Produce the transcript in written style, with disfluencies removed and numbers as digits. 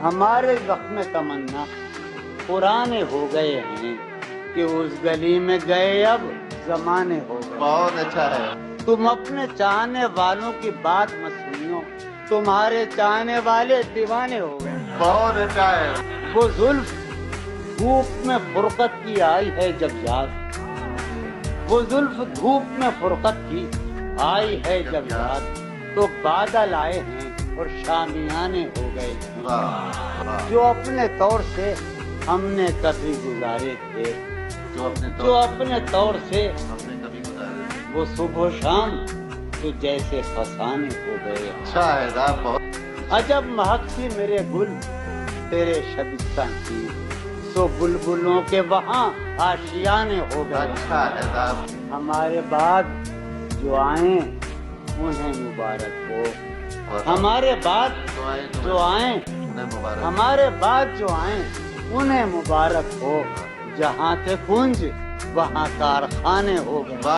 ہمارے زخم تمنا پرانے ہو گئے ہیں کہ اس گلی میں گئے اب زمانے ہو گئے. بہت اچھا ہے. تم اپنے چاہنے والوں کی بات مت سنو، تمہارے چاہنے والے دیوانے ہو گئے. بہت اچھا ہے. وہ زلف دھوپ میں فرقت کی آئی ہے جب یاد، وہ زلف دھوپ میں فرقت کی آئی ہے جب یاد، تو بادل آئے ہیں اور شامیانے ہو گئے ہیں. جو اپنے طور سے ہم نے کبھی گزارے تھے، جو اپنے طور سے ہم نے کبھی گزارے. وہ صبح و شام تو جیسے فسانے ہو گئے. اچھا ہے صاحب. بہت عجب مہکتی میرے گل تیرے شبستان کی، سو بلبلوں کے وہاں آشیانے ہو گئے. اچھا ہے صاحب. ہمارے بعد جو آئیں انہیں مبارک ہو، ہمارے بعد جو آئیں مبارک. ہمارے بعد جو آئیں انہیں مبارک ہو. جہاں تھے کنج وہاں کارخانے ہو گئے.